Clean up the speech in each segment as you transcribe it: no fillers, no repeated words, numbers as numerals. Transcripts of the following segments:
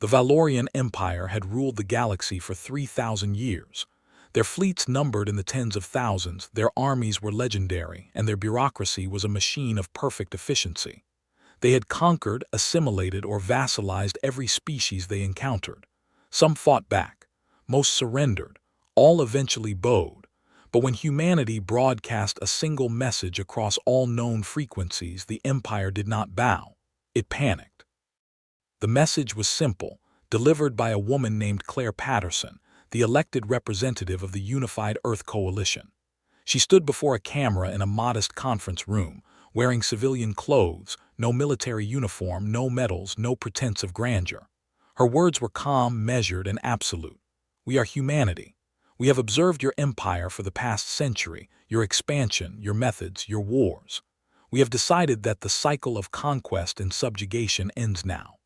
The Valorian Empire had ruled the galaxy for 3,000 years. Their fleets numbered in the tens of thousands, their armies were legendary, and their bureaucracy was a machine of perfect efficiency. They had conquered, assimilated, or vassalized every species they encountered. Some fought back, most surrendered, all eventually bowed. But when humanity broadcast a single message across all known frequencies, the empire did not bow. It panicked. The message was simple, delivered by a woman named Claire Patterson, the elected representative of the Unified Earth Coalition. She stood before a camera in a modest conference room, wearing civilian clothes, no military uniform, no medals, no pretense of grandeur. Her words were calm, measured, and absolute. "We are humanity. We have observed your empire for the past century, your expansion, your methods, your wars. We have decided that the cycle of conquest and subjugation ends now.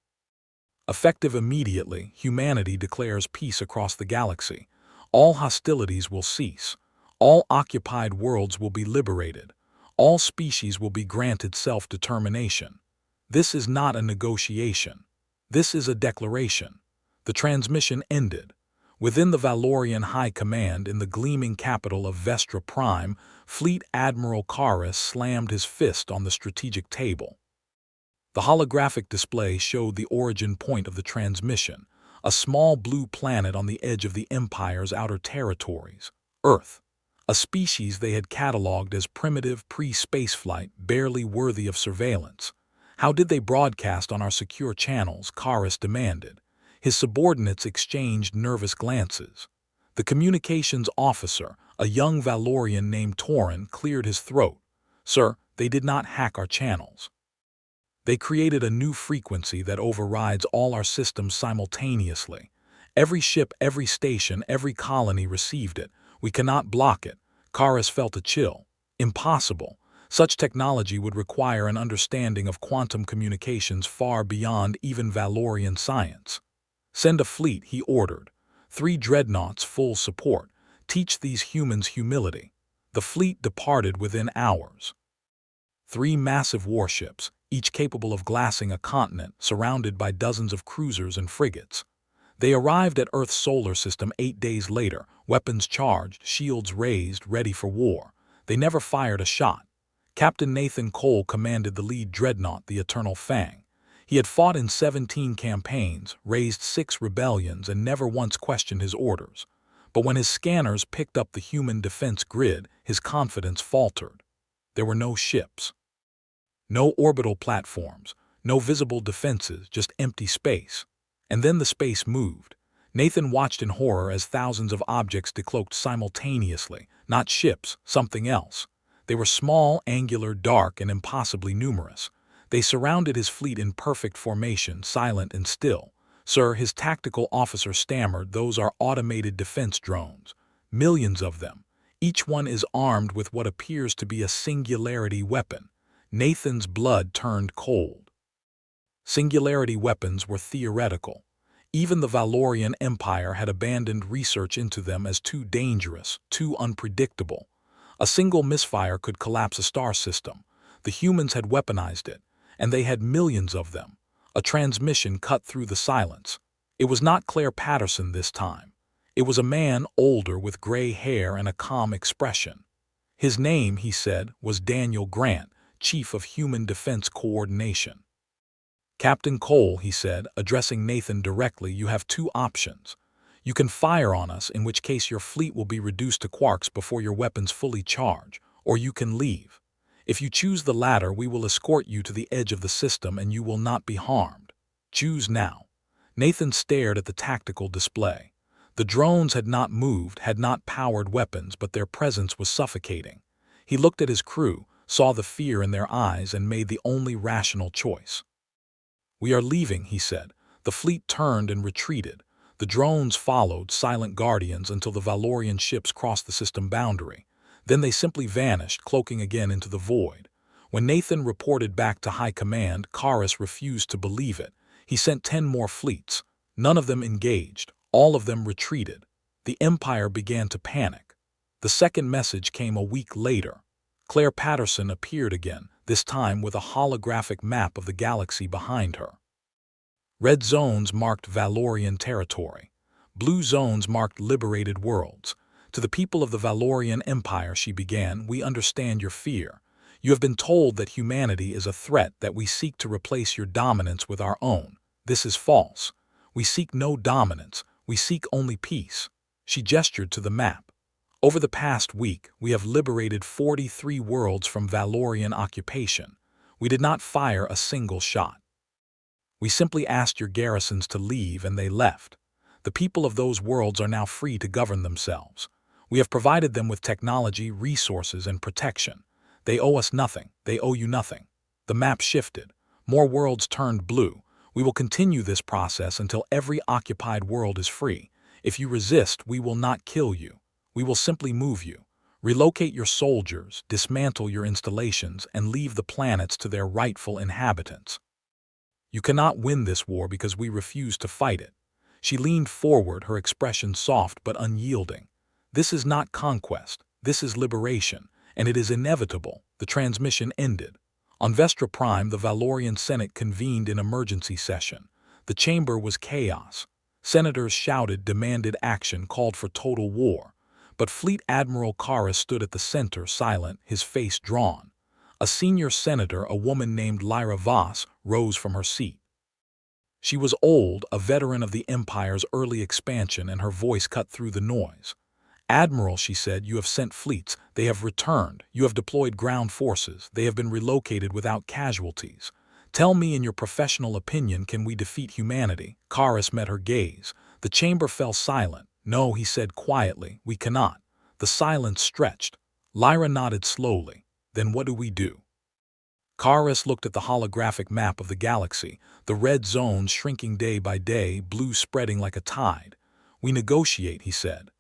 Effective immediately, humanity declares peace across the galaxy. All hostilities will cease. All occupied worlds will be liberated. All species will be granted self-determination. This is not a negotiation. This is a declaration." The transmission ended. Within the Valorian High Command, in the gleaming capital of Vestra Prime, Fleet Admiral Karis slammed his fist on the strategic table. The holographic display showed the origin point of the transmission, a small blue planet on the edge of the Empire's outer territories, Earth, a species they had catalogued as primitive pre-spaceflight, barely worthy of surveillance. "How did they broadcast on our secure channels?" Karis demanded. His subordinates exchanged nervous glances. The communications officer, a young Valorian named Torin, cleared his throat. "Sir, they did not hack our channels. They created a new frequency that overrides all our systems simultaneously. Every ship, every station, every colony received it. We cannot block it." Karis felt a chill. Impossible. Such technology would require an understanding of quantum communications far beyond even Valorian science. "Send a fleet," he ordered. 3 dreadnoughts, full support. Teach these humans humility." The fleet departed within hours. 3 massive warships, each capable of glassing a continent, surrounded by dozens of cruisers and frigates. They arrived at Earth's solar system 8 days later, weapons charged, shields raised, ready for war. They never fired a shot. Captain Nathan Cole commanded the lead dreadnought, the Eternal Fang. He had fought in 17 campaigns, raised 6 rebellions, and never once questioned his orders. But when his scanners picked up the human defense grid, his confidence faltered. There were no ships. No orbital platforms, no visible defenses, just empty space. And then the space moved. Nathan watched in horror as thousands of objects decloaked simultaneously, not ships, something else. They were small, angular, dark, and impossibly numerous. They surrounded his fleet in perfect formation, silent and still. "Sir," his tactical officer stammered, "those are automated defense drones. Millions of them. Each one is armed with what appears to be a singularity weapon." Nathan's blood turned cold. Singularity weapons were theoretical. Even the Valorian Empire had abandoned research into them as too dangerous, too unpredictable. A single misfire could collapse a star system. The humans had weaponized it, and they had millions of them. A transmission cut through the silence. It was not Claire Patterson this time. It was a man older with gray hair and a calm expression. His name, he said, was Daniel Grant, Chief of Human Defense Coordination. "Captain Cole," he said, addressing Nathan directly, "you have 2 options. You can fire on us, in which case your fleet will be reduced to quarks before your weapons fully charge, or you can leave. If you choose the latter, we will escort you to the edge of the system and you will not be harmed. Choose now." Nathan stared at the tactical display. The drones had not moved, had not powered weapons, but their presence was suffocating. He looked at his crew, saw the fear in their eyes, and made the only rational choice. "We are leaving," he said. The fleet turned and retreated. The drones followed, silent guardians, until the Valorian ships crossed the system boundary. Then they simply vanished, cloaking again into the void. When Nathan reported back to High Command, Karis refused to believe it. He sent 10 more fleets. None of them engaged. All of them retreated. The Empire began to panic. The second message came a week later. Claire Patterson appeared again, this time with a holographic map of the galaxy behind her. Red zones marked Valorian territory. Blue zones marked liberated worlds. To the people of the Valorian Empire, she began, we understand your fear. You have been told that humanity is a threat, that we seek to replace your dominance with our own. This is false. We seek no dominance. We seek only peace. She gestured to the map. Over the past week, we have liberated 43 worlds from Valorian occupation. We did not fire a single shot. We simply asked your garrisons to leave, and they left. The people of those worlds are now free to govern themselves. We have provided them with technology, resources, and protection. They owe us nothing. They owe you nothing. The map shifted. More worlds turned blue. We will continue this process until every occupied world is free. If you resist, we will not kill you. We will simply move you. Relocate your soldiers, dismantle your installations, and leave the planets to their rightful inhabitants. You cannot win this war because we refuse to fight it. She leaned forward, her expression soft but unyielding. This is not conquest. This is liberation, and it is inevitable. The transmission ended. On Vestra Prime, the Valorian Senate convened in emergency session. The chamber was chaos. Senators shouted, demanded action, called for total war. But Fleet Admiral Karis stood at the center, silent, his face drawn. A senior senator, a woman named Lyra Voss, rose from her seat. She was old, a veteran of the Empire's early expansion, and her voice cut through the noise. Admiral, she said, you have sent fleets. They have returned. You have deployed ground forces. They have been relocated without casualties. Tell me, in your professional opinion, can we defeat humanity? Karis met her gaze. The chamber fell silent. No, he said quietly, we cannot. The silence stretched. Lyra nodded slowly. Then what do we do? Karis looked at the holographic map of the galaxy, the red zones shrinking day by day, blue spreading like a tide. We negotiate, he said.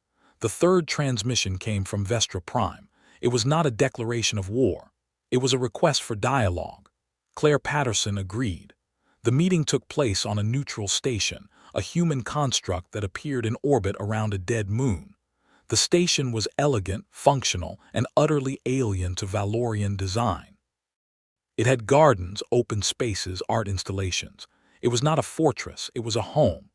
The third transmission came from Vestra Prime. It was not a declaration of war. It was a request for dialogue. Claire Patterson agreed. The meeting took place on a neutral station, a human construct that appeared in orbit around a dead moon. The station was elegant, functional, and utterly alien to Valorian design. It had gardens, open spaces, art installations. It was not a fortress, it was a home.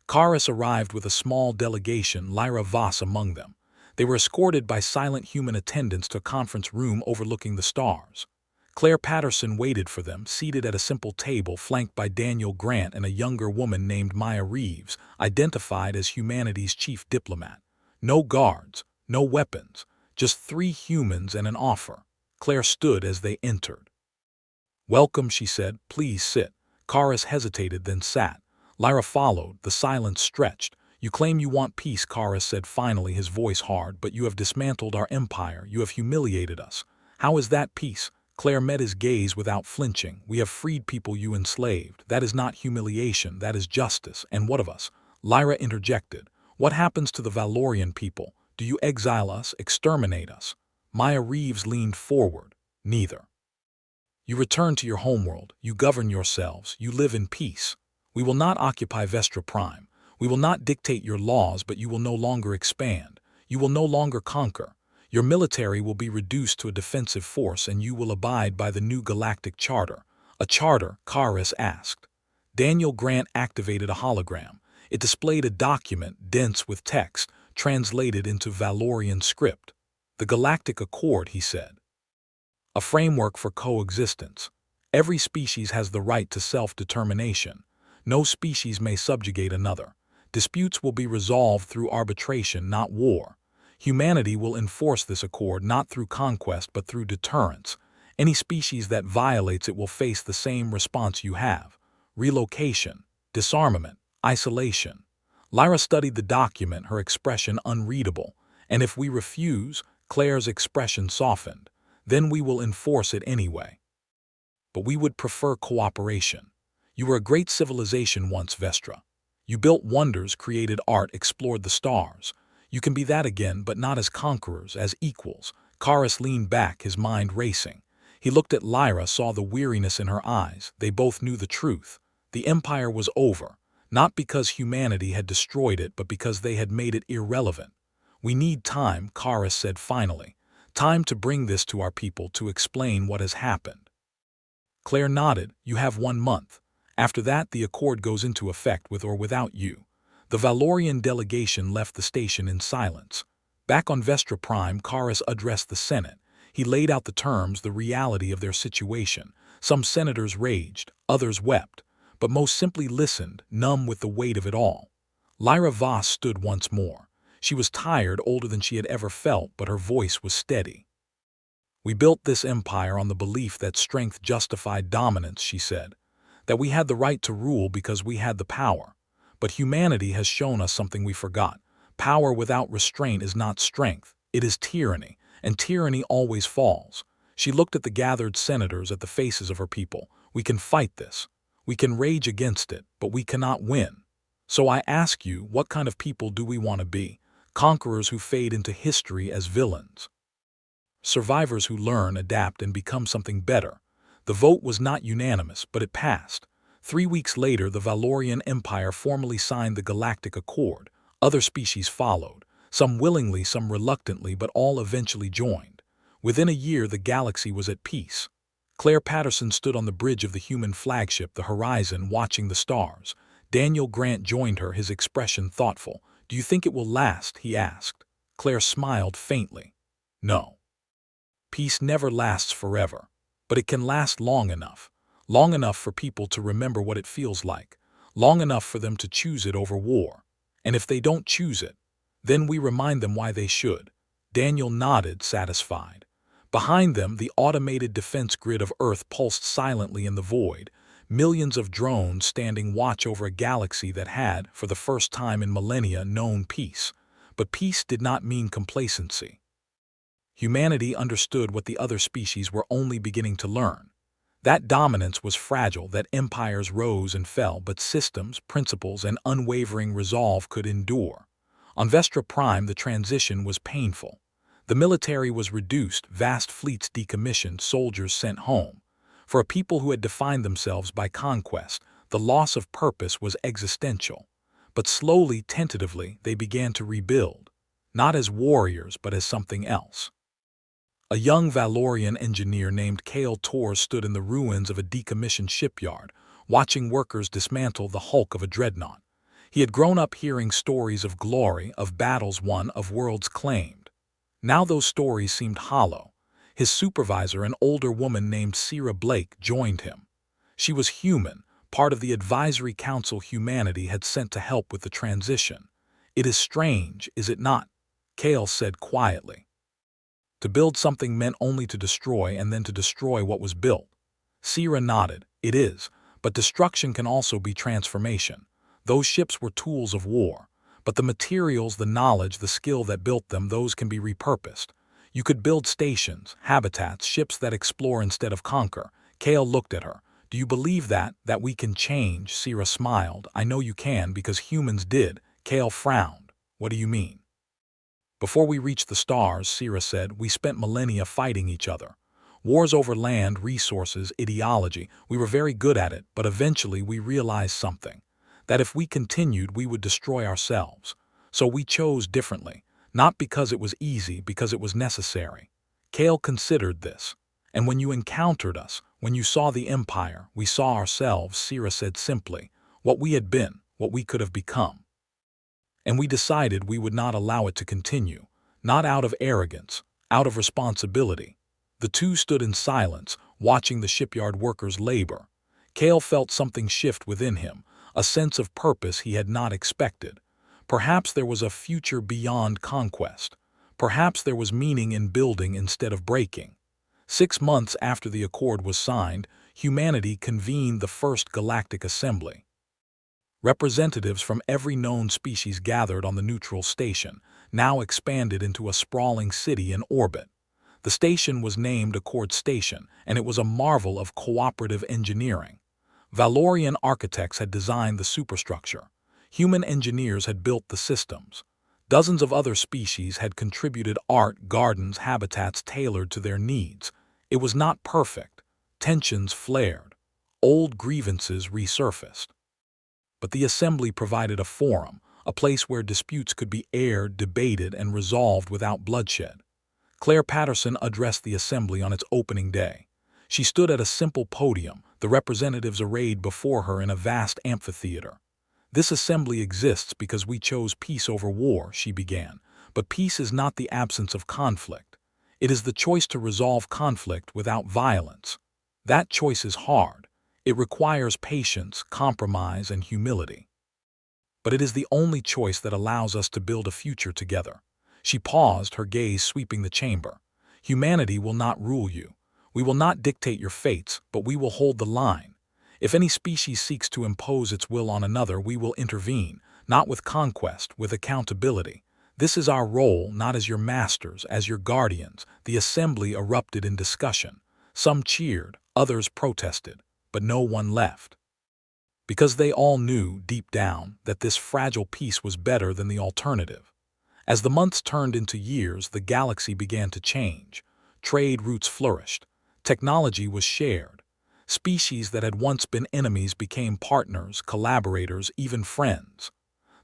Karis arrived with a small delegation, Lyra Voss among them. They were escorted by silent human attendants to a conference room overlooking the stars. Claire Patterson waited for them, seated at a simple table flanked by Daniel Grant and a younger woman named Maya Reeves, identified as humanity's chief diplomat. No guards, no weapons, just 3 humans and an offer. Claire stood as they entered. Welcome, she said. Please sit. Karis hesitated, then sat. Lyra followed. The silence stretched. You claim you want peace, Karis said finally, his voice hard, but you have dismantled our empire. You have humiliated us. How is that peace? Claire met his gaze without flinching. We have freed people you enslaved. That is not humiliation, that is justice. And what of us? Lyra interjected. What happens to the Valorian people? Do you exile us, exterminate us? Maya Reeves leaned forward. Neither. You return to your homeworld. You govern yourselves. You live in peace. We will not occupy Vestra Prime. We will not dictate your laws, but you will no longer expand. You will no longer conquer. Your military will be reduced to a defensive force, and you will abide by the new Galactic Charter. A charter, Karis asked. Daniel Grant activated a hologram. It displayed a document, dense with text, translated into Valorian script. The Galactic Accord, he said. A framework for coexistence. Every species has the right to self-determination. No species may subjugate another. Disputes will be resolved through arbitration, not war. Humanity will enforce this accord not through conquest but through deterrence. Any species that violates it will face the same response you have: relocation, disarmament, isolation. Lyra studied the document, her expression unreadable. And if we refuse, Claire's expression softened, then we will enforce it anyway. But we would prefer cooperation. You were a great civilization once, Vestra. You built wonders, created art, explored the stars. You can be that again, but not as conquerors, as equals. Karis leaned back, his mind racing. He looked at Lyra, saw the weariness in her eyes. They both knew the truth. The empire was over, not because humanity had destroyed it, but because they had made it irrelevant. We need time, Karis said finally. Time to bring this to our people, to explain what has happened. Claire nodded. You have 1 month. After that, the accord goes into effect with or without you." The Valorian delegation left the station in silence. Back on Vestra Prime, Karis addressed the Senate. He laid out the terms, the reality of their situation. Some senators raged, others wept, but most simply listened, numb with the weight of it all. Lyra Voss stood once more. She was tired, older than she had ever felt, but her voice was steady. "We built this empire on the belief that strength justified dominance," she said. "That we had the right to rule because we had the power. But humanity has shown us something we forgot. Power without restraint is not strength, it is tyranny, and tyranny always falls." She looked at the gathered senators, at the faces of her people. "We can fight this. We can rage against it, but we cannot win. So I ask you, what kind of people do we want to be? Conquerors who fade into history as villains? Survivors who learn, adapt, and become something better?" The vote was not unanimous, but it passed. 3 weeks later, the Valorian Empire formally signed the Galactic Accord. Other species followed, some willingly, some reluctantly, but all eventually joined. Within a year, the galaxy was at peace. Claire Patterson stood on the bridge of the human flagship, the Horizon, watching the stars. Daniel Grant joined her, his expression thoughtful. "Do you think it will last?" he asked. Claire smiled faintly. "No. Peace never lasts forever, but it can last long enough for people to remember what it feels like, long enough for them to choose it over war. And if they don't choose it, then we remind them why they should." Daniel nodded, satisfied. Behind them, the automated defense grid of Earth pulsed silently in the void, millions of drones standing watch over a galaxy that had, for the first time in millennia, known peace. But peace did not mean complacency. Humanity understood what the other species were only beginning to learn. That dominance was fragile, that empires rose and fell, but systems, principles, and unwavering resolve could endure. On Vestra Prime, the transition was painful. The military was reduced, vast fleets decommissioned, soldiers sent home. For a people who had defined themselves by conquest, the loss of purpose was existential. But slowly, tentatively, they began to rebuild, not as warriors, but as something else. A young Valorian engineer named Kale Tor stood in the ruins of a decommissioned shipyard, watching workers dismantle the hulk of a dreadnought. He had grown up hearing stories of glory, of battles won, of worlds claimed. Now those stories seemed hollow. His supervisor, an older woman named Sierra Blake, joined him. She was human, part of the advisory council humanity had sent to help with the transition. "It is strange, is it not?" Kale said quietly. To build something meant only to destroy, and then to destroy what was built. Sierra nodded. "It is, but destruction can also be transformation. Those ships were tools of war, but the materials, the knowledge, the skill that built them, those can be repurposed. You could build stations, habitats, ships that explore instead of conquer." Kale looked at her. "Do you believe that we can change?" Sierra smiled. "I know you can, because humans did." Kale frowned. "What do you mean?" "Before we reached the stars," Sierra said, "we spent millennia fighting each other. Wars over land, resources, ideology. We were very good at it, but eventually we realized something. That if we continued, we would destroy ourselves. So we chose differently. Not because it was easy, because it was necessary." Kale considered this. "And when you encountered us, when you saw the Empire, we saw ourselves," Sierra said simply. "What we had been, what we could have become. And we decided we would not allow it to continue. Not out of arrogance, out of responsibility." The two stood in silence, watching the shipyard workers labor. Kale felt something shift within him, a sense of purpose he had not expected. Perhaps there was a future beyond conquest. Perhaps there was meaning in building instead of breaking. 6 months after the accord was signed, humanity convened the first Galactic Assembly. Representatives from every known species gathered on the neutral station, now expanded into a sprawling city in orbit. The station was named Accord Station, and it was a marvel of cooperative engineering. Valorian architects had designed the superstructure. Human engineers had built the systems. Dozens of other species had contributed art, gardens, habitats tailored to their needs. It was not perfect. Tensions flared. Old grievances resurfaced. But the assembly provided a forum, a place where disputes could be aired, debated, and resolved without bloodshed. Claire Patterson addressed the assembly on its opening day. She stood at a simple podium, the representatives arrayed before her in a vast amphitheater. "This assembly exists because we chose peace over war," she began. "But peace is not the absence of conflict. It is the choice to resolve conflict without violence. That choice is hard. It requires patience, compromise, and humility. But it is the only choice that allows us to build a future together." She paused, her gaze sweeping the chamber. "Humanity will not rule you. We will not dictate your fates, but we will hold the line. If any species seeks to impose its will on another, we will intervene, not with conquest, with accountability. This is our role, not as your masters, as your guardians." The assembly erupted in discussion. Some cheered, others protested, but no one left. Because they all knew, deep down, that this fragile peace was better than the alternative. As the months turned into years, the galaxy began to change. Trade routes flourished. Technology was shared. Species that had once been enemies became partners, collaborators, even friends.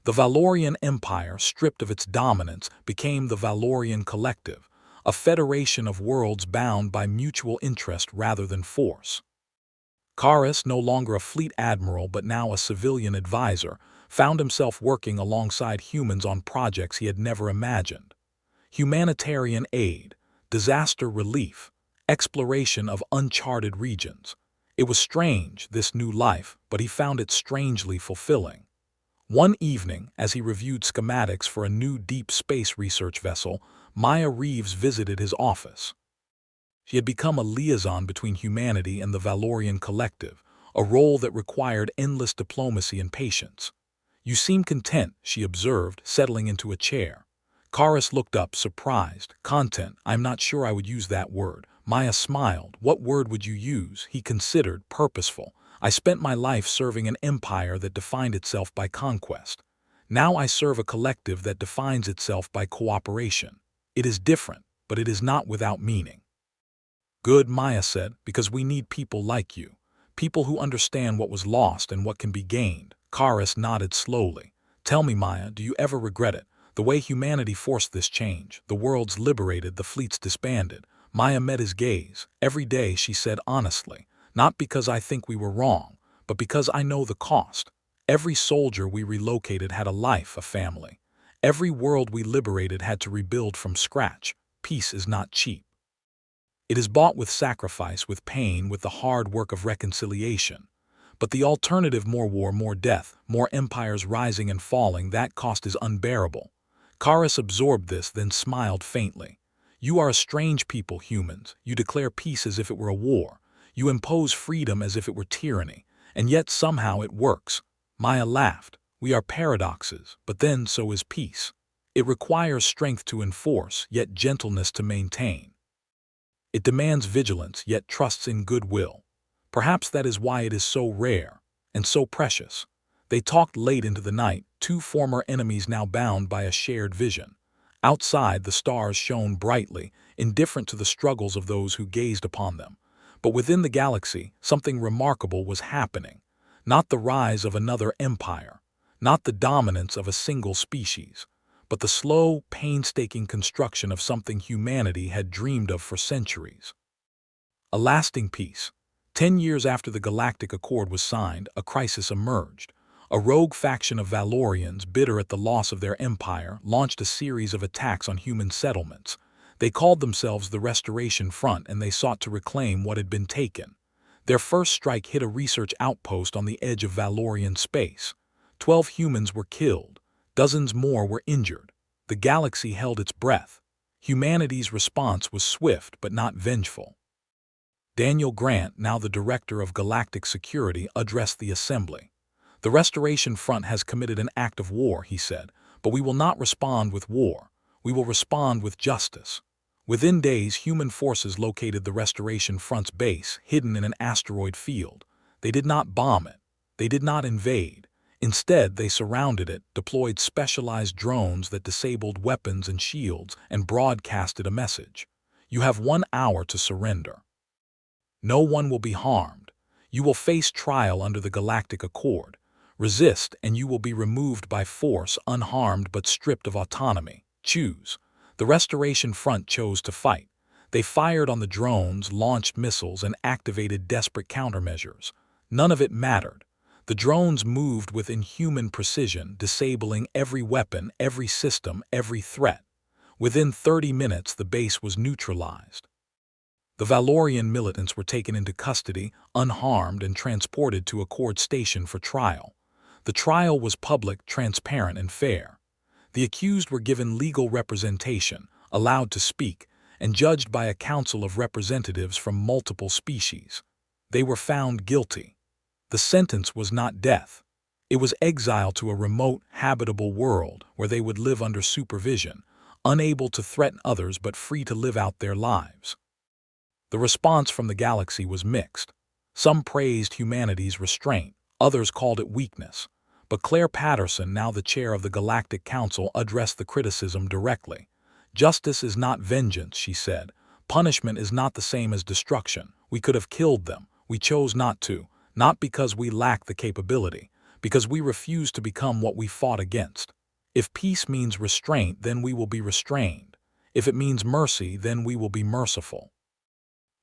The Valorian Empire, stripped of its dominance, became the Valorian Collective, a federation of worlds bound by mutual interest rather than force. Karis, no longer a fleet admiral but now a civilian advisor, found himself working alongside humans on projects he had never imagined. Humanitarian aid, disaster relief, exploration of uncharted regions. It was strange, this new life, but he found it strangely fulfilling. One evening, as he reviewed schematics for a new deep space research vessel, Maya Reeves visited his office. She had become a liaison between humanity and the Valorian Collective, a role that required endless diplomacy and patience. "You seem content," she observed, settling into a chair. Karis looked up, surprised. "Content, I'm not sure I would use that word." Maya smiled. "What word would you use?" He considered. "Purposeful. I spent my life serving an empire that defined itself by conquest. Now I serve a collective that defines itself by cooperation. It is different, but it is not without meaning." "Good," Maya said, "because we need people like you. People who understand what was lost and what can be gained." Karis nodded slowly. "Tell me, Maya, do you ever regret it? The way humanity forced this change, the worlds liberated, the fleets disbanded." Maya met his gaze. "Every day," she said honestly. "Not because I think we were wrong, but because I know the cost. Every soldier we relocated had a life, a family. Every world we liberated had to rebuild from scratch. Peace is not cheap. It is bought with sacrifice, with pain, with the hard work of reconciliation. But the alternative, more war, more death, more empires rising and falling, that cost is unbearable." Karis absorbed this, then smiled faintly. "You are a strange people, humans. You declare peace as if it were a war. You impose freedom as if it were tyranny. And yet somehow it works." Maya laughed. "We are paradoxes, but then so is peace. It requires strength to enforce, yet gentleness to maintain. It demands vigilance, yet trusts in goodwill. Perhaps that is why it is so rare and so precious." They talked late into the night, two former enemies now bound by a shared vision. Outside, the stars shone brightly, indifferent to the struggles of those who gazed upon them. But within the galaxy, something remarkable was happening. Not the rise of another empire, not the dominance of a single species, but the slow, painstaking construction of something humanity had dreamed of for centuries. A lasting peace. 10 years after the Galactic Accord was signed, a crisis emerged. A rogue faction of Valorians, bitter at the loss of their empire, launched a series of attacks on human settlements. They called themselves the Restoration Front, and they sought to reclaim what had been taken. Their first strike hit a research outpost on the edge of Valorian space. 12 humans were killed. Dozens more were injured. The galaxy held its breath. Humanity's response was swift but not vengeful. Daniel Grant, now the director of Galactic Security, addressed the assembly. "The Restoration Front has committed an act of war," he said, "but we will not respond with war. We will respond with justice." Within days, human forces located the Restoration Front's base, hidden in an asteroid field. They did not bomb it. They did not invade. Instead, they surrounded it, deployed specialized drones that disabled weapons and shields, and broadcasted a message. "You have 1 hour to surrender. No one will be harmed. You will face trial under the Galactic Accord. Resist, and you will be removed by force, unharmed but stripped of autonomy. Choose." The Restoration Front chose to fight. They fired on the drones, launched missiles, and activated desperate countermeasures. None of it mattered. The drones moved with inhuman precision, disabling every weapon, every system, every threat. Within 30 minutes, the base was neutralized. The Valorian militants were taken into custody, unharmed, and transported to Accord Station for trial. The trial was public, transparent, and fair. The accused were given legal representation, allowed to speak, and judged by a council of representatives from multiple species. They were found guilty. The sentence was not death. It was exile to a remote, habitable world where they would live under supervision, unable to threaten others but free to live out their lives. The response from the galaxy was mixed. Some praised humanity's restraint, others called it weakness. But Claire Patterson, now the chair of the Galactic Council, addressed the criticism directly. "Justice is not vengeance," she said. "Punishment is not the same as destruction. We could have killed them. We chose not to, not because we lack the capability, because we refuse to become what we fought against. If peace means restraint, then we will be restrained. If it means mercy, then we will be merciful.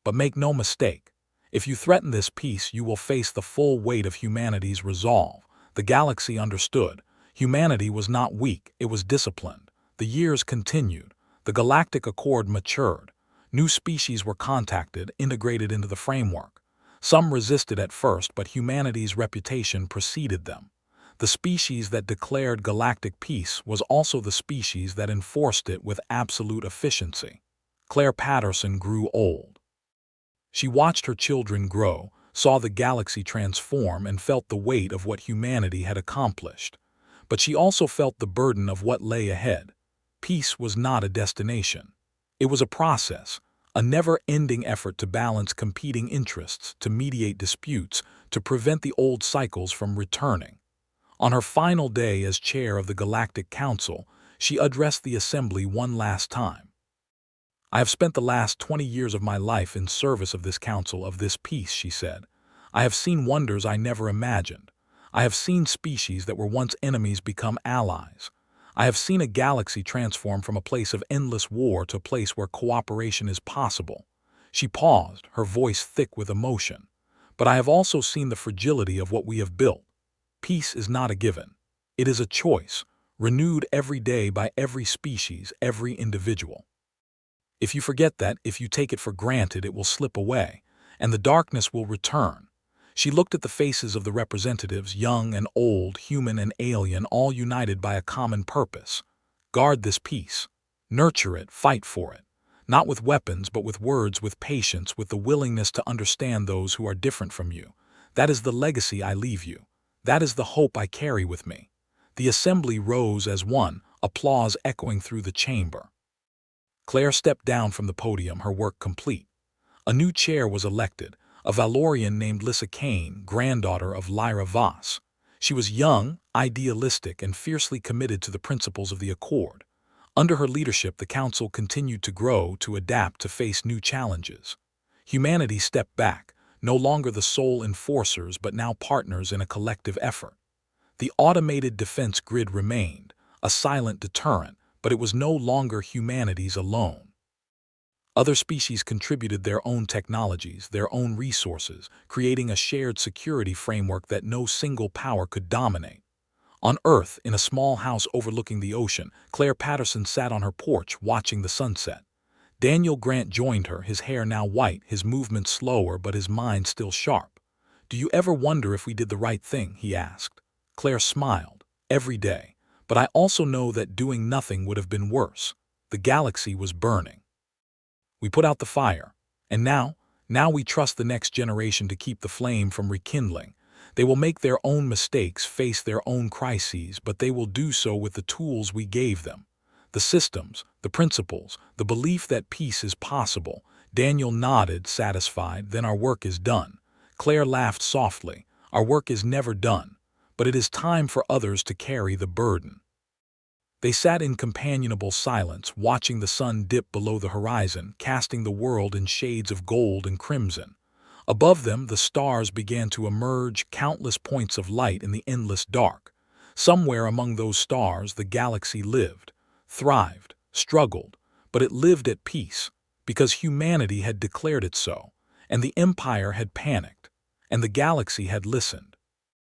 But make no mistake, if you threaten this peace, you will face the full weight of humanity's resolve." The galaxy understood. Humanity was not weak, it was disciplined. The years continued. The Galactic Accord matured. New species were contacted, integrated into the framework. Some resisted at first, but humanity's reputation preceded them. The species that declared galactic peace was also the species that enforced it with absolute efficiency. Claire Patterson grew old. She watched her children grow, saw the galaxy transform, and felt the weight of what humanity had accomplished. But she also felt the burden of what lay ahead. Peace was not a destination. It was a process, a never-ending effort to balance competing interests, to mediate disputes, to prevent the old cycles from returning. On her final day as chair of the Galactic Council, she addressed the Assembly one last time. "I have spent the last 20 years of my life in service of this council, of this peace," she said. "I have seen wonders I never imagined. I have seen species that were once enemies become allies. I have seen a galaxy transform from a place of endless war to a place where cooperation is possible." She paused, her voice thick with emotion. "But I have also seen the fragility of what we have built. Peace is not a given. It is a choice, renewed every day by every species, every individual. If you forget that, if you take it for granted, it will slip away, and the darkness will return." She looked at the faces of the representatives, young and old, human and alien, all united by a common purpose. Guard this peace. Nurture it, fight for it. Not with weapons, but with words, with patience, with the willingness to understand those who are different from you. That is the legacy I leave you. That is the hope I carry with me. The assembly rose as one, applause echoing through the chamber. Claire stepped down from the podium, her work complete. A new chair was elected, a Valorian named Lissa Kane, granddaughter of Lyra Voss. She was young, idealistic, and fiercely committed to the principles of the Accord. Under her leadership, the Council continued to grow, to adapt, to face new challenges. Humanity stepped back, no longer the sole enforcers, but now partners in a collective effort. The automated defense grid remained, a silent deterrent, but it was no longer humanity's alone. Other species contributed their own technologies, their own resources, creating a shared security framework that no single power could dominate. On Earth, in a small house overlooking the ocean, Claire Patterson sat on her porch watching the sunset. Daniel Grant joined her, his hair now white, his movements slower, but his mind still sharp. "Do you ever wonder if we did the right thing?" he asked. Claire smiled. "Every day. But I also know that doing nothing would have been worse." The galaxy was burning. "We put out the fire. And now we trust the next generation to keep the flame from rekindling. They will make their own mistakes, face their own crises, but they will do so with the tools we gave them. The systems, the principles, the belief that peace is possible." Daniel nodded, satisfied. "Then our work is done." Claire laughed softly. "Our work is never done. But it is time for others to carry the burden." They sat in companionable silence, watching the sun dip below the horizon, casting the world in shades of gold and crimson. Above them, the stars began to emerge, countless points of light in the endless dark. Somewhere among those stars, the galaxy lived, thrived, struggled, but it lived at peace. because humanity had declared it so, and the Empire had panicked, and the galaxy had listened.